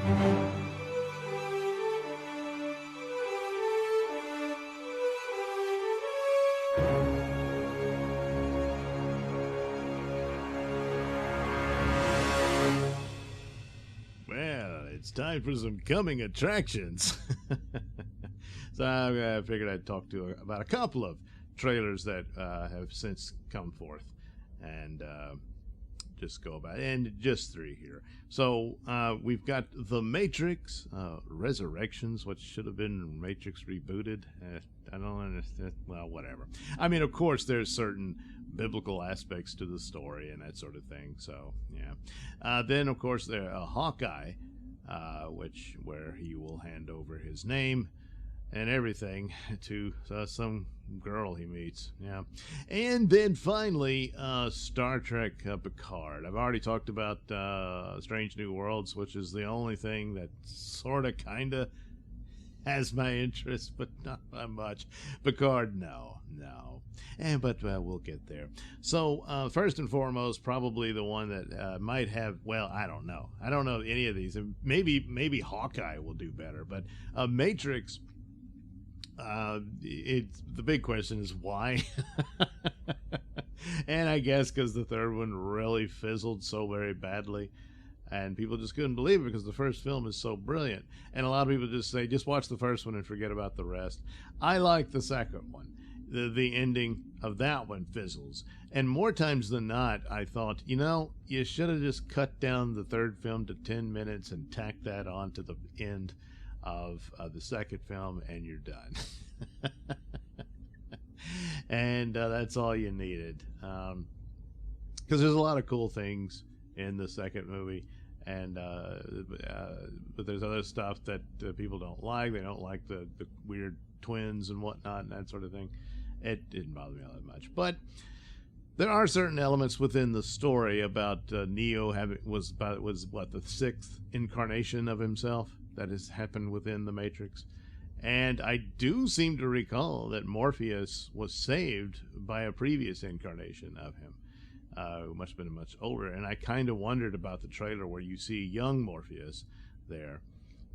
Well, it's time for some coming attractions. So I figured I'd talk to about a couple of trailers that have since come forth, and just go about it. And just three here. So we've got The Matrix Resurrections, which should have been Matrix Rebooted. I don't understand. Well, whatever. I mean, of course, there's certain biblical aspects to the story and that sort of thing. So, yeah. Then, of course, there's Hawkeye, where he will hand over his name and everything to some girl he meets. Yeah. And then finally, Star Trek Picard. I've already talked about Strange New Worlds, which is the only thing that sort of kind of has my interest, but not that much. Picard, no. But we'll get there. So first and foremost, probably the one that might have, well, I don't know any of these. Maybe Hawkeye will do better, but Matrix, the big question is why. And I guess because the third one really fizzled so very badly, and people just couldn't believe it because the first film is so brilliant. And a lot of people just say, just watch the first one and forget about the rest. I like the second one. The ending of that one fizzles. And more times than not, I thought, you should have just cut down the third film to 10 minutes and tacked that on to the end of the second film, and you're done. And that's all you needed. Because there's a lot of cool things in the second movie, and but there's other stuff that people don't like. They don't like the weird twins and whatnot and that sort of thing. It didn't bother me all that much, but there are certain elements within the story about Neo was what, the sixth incarnation of himself that has happened within the Matrix. And I do seem to recall that Morpheus was saved by a previous incarnation of him, who must have been much older. And I kind of wondered about the trailer where you see young Morpheus there,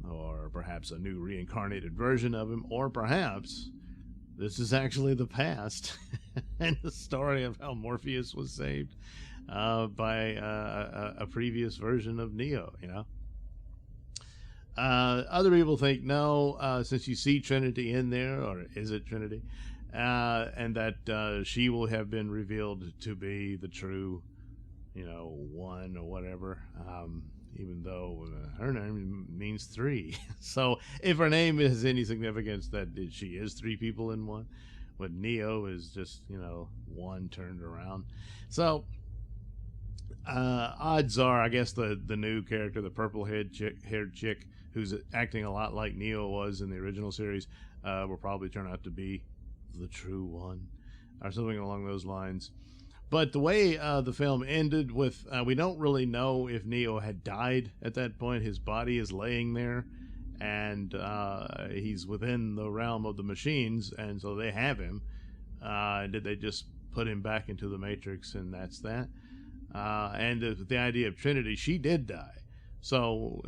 or perhaps a new reincarnated version of him, or perhaps this is actually the past and the story of how Morpheus was saved by a previous version of Neo, Other people think no, since you see Trinity in there, or is it Trinity, and that she will have been revealed to be the true, one or whatever, even though her name means three. So if her name has any significance, that she is three people in one, but Neo is just, one turned around. So odds are, I guess, the new character, the purple-haired chick, who's acting a lot like Neo was in the original series, will probably turn out to be the true one, or something along those lines. But the way the film ended with, we don't really know if Neo had died at that point. His body is laying there, and he's within the realm of the machines, and so they have him. Did they just put him back into the Matrix, and that's that? And the idea of Trinity, she did die. So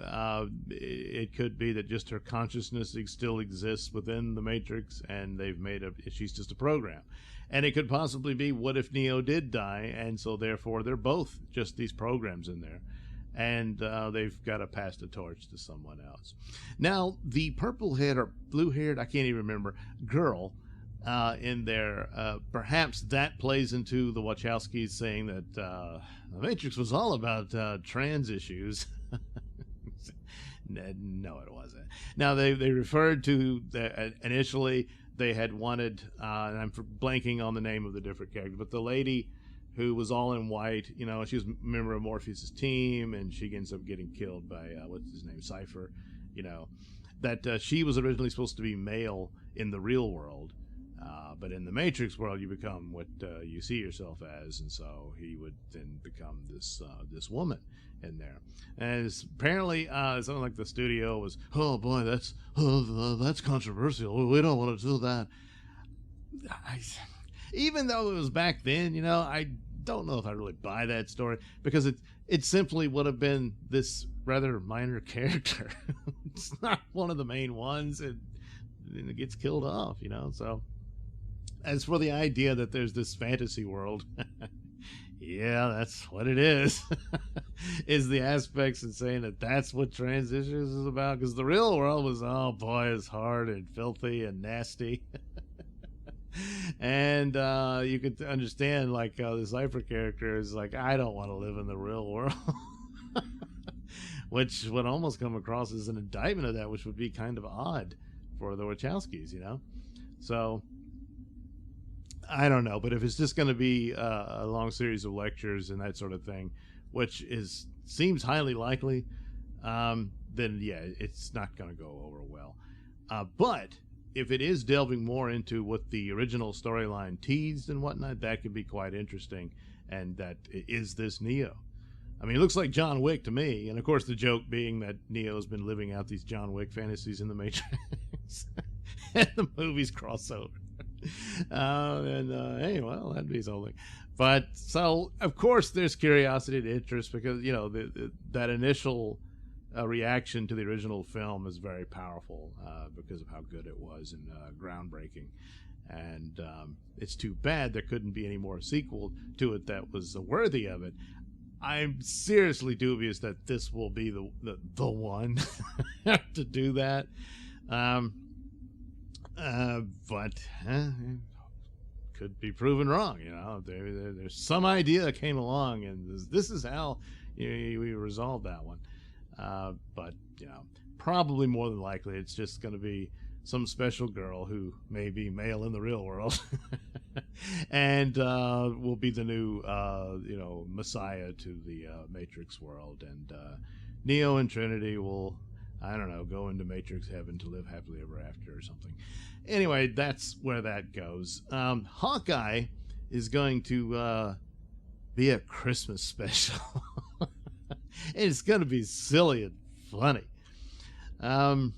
it could be that just her consciousness still exists within the Matrix, and they've she's just a program. And it could possibly be, what if Neo did die, and so therefore they're both just these programs in there, and they've got to pass the torch to someone else. Now, the purple-haired or blue-haired, I can't even remember, girl in there, perhaps that plays into the Wachowskis saying that the Matrix was all about trans issues. No, it wasn't. Now, they referred to initially they had wanted, and I'm blanking on the name of the different character, but the lady who was all in white, she was a member of Morpheus's team, and she ends up getting killed by, what's his name, Cypher, that she was originally supposed to be male in the real world. But in the Matrix world, you become what you see yourself as, and so he would then become this woman in there. And it's apparently something like the studio was, oh boy, that's controversial. We don't want to do that. Even though it was back then, I don't know if I really buy that story, because it simply would have been this rather minor character. It's not one of the main ones, and it gets killed off, you know. So as for the idea that there's this fantasy world, yeah, that's what it is. Is the aspects in saying that that's what Transitions is about, because the real world was, oh boy, it's hard and filthy and nasty. And you could understand, like, the Cypher character is like, I don't want to live in the real world. Which would almost come across as an indictment of that, which would be kind of odd for the Wachowskis, you know. So I don't know, but if it's just going to be a long series of lectures and that sort of thing, which seems highly likely, then yeah, it's not going to go over well. But if it is delving more into what the original storyline teased and whatnot, that could be quite interesting. And that is this Neo. I mean, it looks like John Wick to me. And of course, the joke being that Neo's been living out these John Wick fantasies in the Matrix. And the movies cross over. Hey, well, that'd be something. But so, of course, there's curiosity and interest, because, you know, that initial reaction to the original film is very powerful because of how good it was and groundbreaking. And it's too bad there couldn't be any more sequel to it that was worthy of it. I'm seriously dubious that this will be the one to do that. But could be proven wrong. You know, there's some idea that came along, and this is how we resolve that one. But you know, probably more than likely, it's just going to be some special girl who may be male in the real world, and will be the new, you know, messiah to the Matrix world, and Neo and Trinity will, I don't know, go into Matrix heaven to live happily ever after or something. Anyway, that's where that goes. Hawkeye is going to be a Christmas special. It's going to be silly and funny. And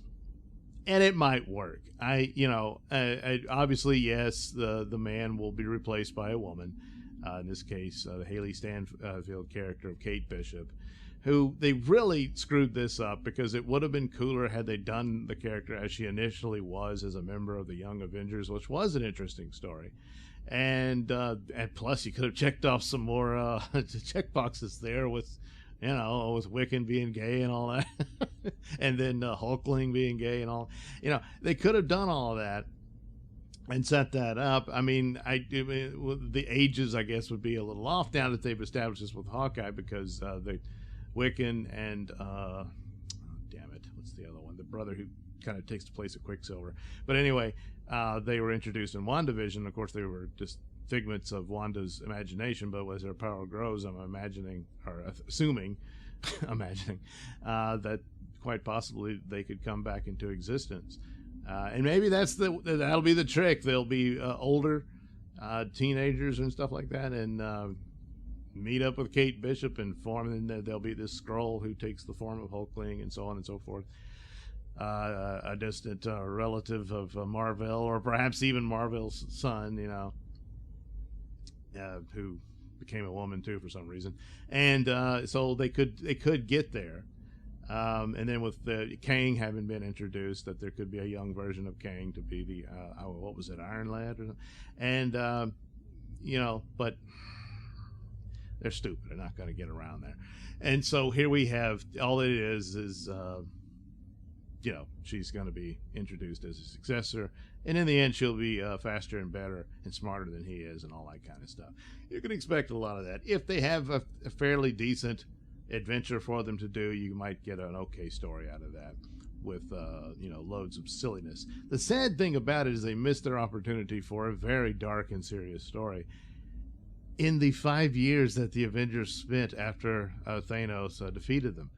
it might work. Obviously, yes, the man will be replaced by a woman. In this case, the Haley Stanfield character of Kate Bishop, who they really screwed this up, because it would have been cooler had they done the character as she initially was as a member of the Young Avengers, which was an interesting story. And plus, you could have checked off some more check boxes there with, you know, with Wiccan being gay and all that, and then Hulkling being gay and all. You know, they could have done all of that and set that up. I mean, the ages, I guess, would be a little off now that they've established this with Hawkeye, because the Wiccan and damn it, what's the other one? The brother who kind of takes the place of Quicksilver. But anyway, they were introduced in WandaVision. Of course, they were just figments of Wanda's imagination, but as her power grows, I'm imagining, or assuming, imagining, that quite possibly they could come back into existence. And maybe that'll be the trick. They'll be older teenagers and stuff like that, and meet up with Kate Bishop and form, and there'll be this Skrull who takes the form of Hulkling and so on and so forth. A distant relative of Marvel, or perhaps even Marvel's son, you know, who became a woman too for some reason. And so they could get there. And then with the Kang having been introduced, that there could be a young version of Kang to be the what was it, Iron Lad, and you know, but they're stupid. They're not going to get around there. And so here we have, all it is you know, she's going to be introduced as a successor, and in the end she'll be faster and better and smarter than he is, and all that kind of stuff. You can expect a lot of that. If they have a fairly decent adventure for them to do, you might get an okay story out of that, with you know, loads of silliness. The sad thing about it is they missed their opportunity for a very dark and serious story. In the 5 years that the Avengers spent after Thanos defeated them,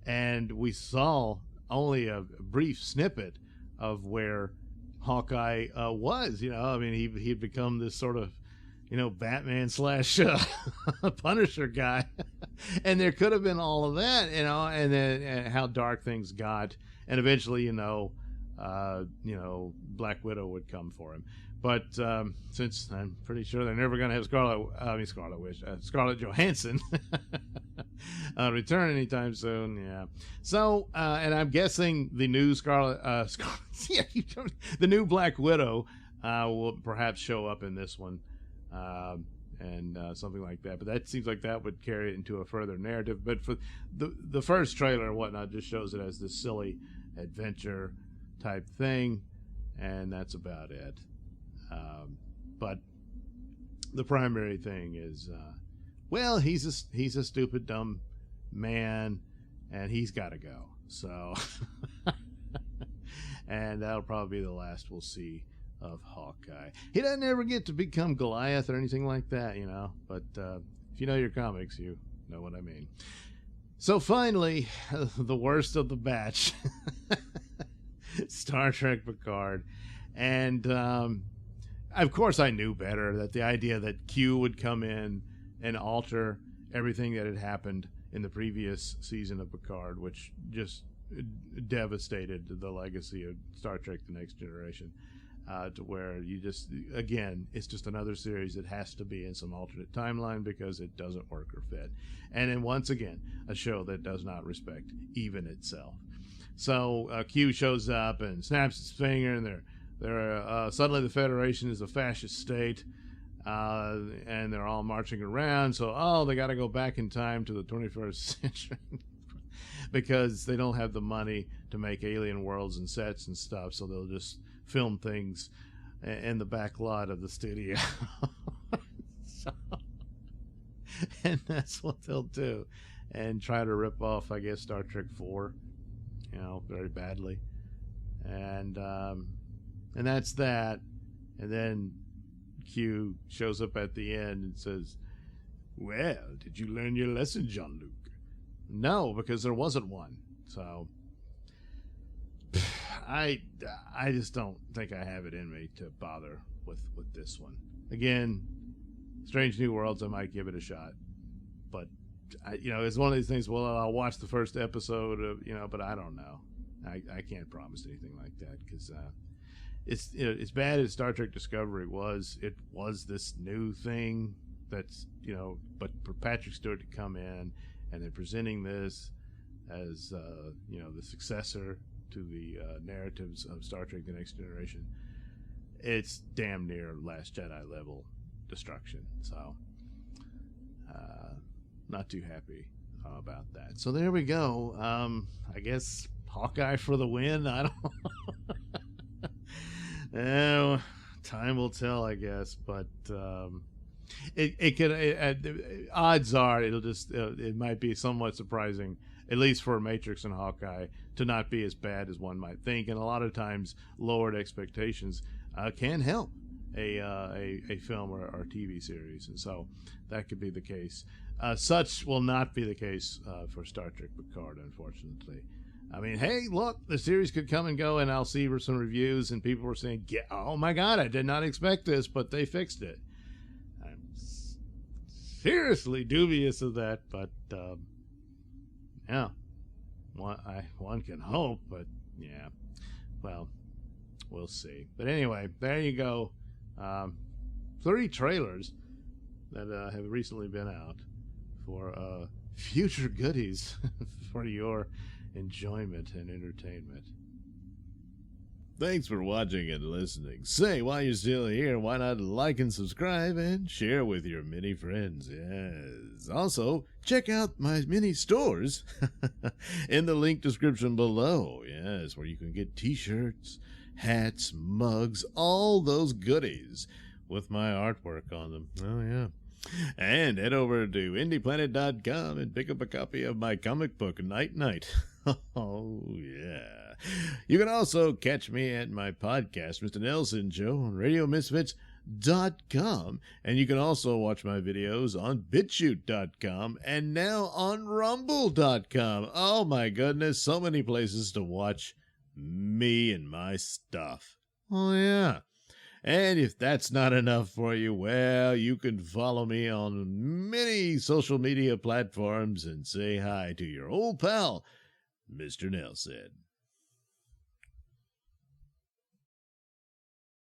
and we saw only a brief snippet of where Hawkeye was. You know, I mean, he'd become this sort of, you know, Batman slash Punisher guy, and there could have been all of that, you know, and then how dark things got, and eventually, you know, Black Widow would come for him. But since I'm pretty sure they're never going to have Scarlett Johansson, return anytime soon. Yeah. So, and I'm guessing the new the new Black Widow will perhaps show up in this one, and something like that. But that seems like that would carry it into a further narrative. But for the first trailer and whatnot just shows it as this silly adventure type thing, and that's about it. But the primary thing is, well, he's a stupid, dumb man, and he's got to go. So, and that'll probably be the last we'll see of Hawkeye. He doesn't ever get to become Goliath or anything like that, you know. But if you know your comics, you know what I mean. So finally, the worst of the batch, Star Trek Picard. And of course I knew better, that the idea that Q would come in and alter everything that had happened in the previous season of Picard, which just devastated the legacy of Star Trek The Next Generation, to where you just, again, it's just another series that has to be in some alternate timeline because it doesn't work or fit. And then once again, a show that does not respect even itself. So Q shows up and snaps his finger, and suddenly the Federation is a fascist state, and they're all marching around. So, they got to go back in time to the 21st century because they don't have the money to make alien worlds and sets and stuff. So they'll just film things in the back lot of the studio. And that's what they'll do, and try to rip off, I guess, Star Trek 4, very badly. And that's that. And then Q shows up at the end and says, "Well, did you learn your lesson, Jean-Luc?" No, because there wasn't one. So I just don't think I have it in me to bother with this one. Again, Strange New Worlds, I might give it a shot. But it's one of these things, well, I'll watch the first episode of, but I don't know. I can't promise anything like that, because it's as bad as Star Trek Discovery was. It was this new thing that's but for Patrick Stewart to come in and they're presenting this as the successor to the narratives of Star Trek: The Next Generation, it's damn near Last Jedi level destruction. So not too happy about that. So there we go. I guess Hawkeye for the win. I don't time will tell, I guess, but it could, odds are it might be somewhat surprising, at least for Matrix and Hawkeye, to not be as bad as one might think. And a lot of times lowered expectations can help a film or TV series, and so that could be the case. Such will not be the case for Star Trek Picard, unfortunately. I mean, hey, look, the series could come and go, and I'll see some reviews, and people were saying, "Oh my God, I did not expect this, but they fixed it." I'm seriously dubious of that, but yeah, one can hope, but yeah, well, we'll see. But anyway, there you go. 3 trailers that have recently been out for future goodies for your enjoyment and entertainment. Thanks for watching and listening. Say, while you're still here, why not like and subscribe and share with your many friends? Yes. Also, check out my mini stores in the link description below. Yes, where you can get t-shirts, hats, mugs, all those goodies with my artwork on them. Oh, yeah. And head over to indieplanet.com and pick up a copy of my comic book, Night Night. Oh, yeah. You can also catch me at my podcast, Mr Nailsin Show, on RadioMisfits.com. And you can also watch my videos on BitChute.com and now on Rumble.com. Oh, my goodness, so many places to watch me and my stuff. Oh, yeah. And if that's not enough for you, well, you can follow me on many social media platforms and say hi to your old pal, Mr. Nailsin.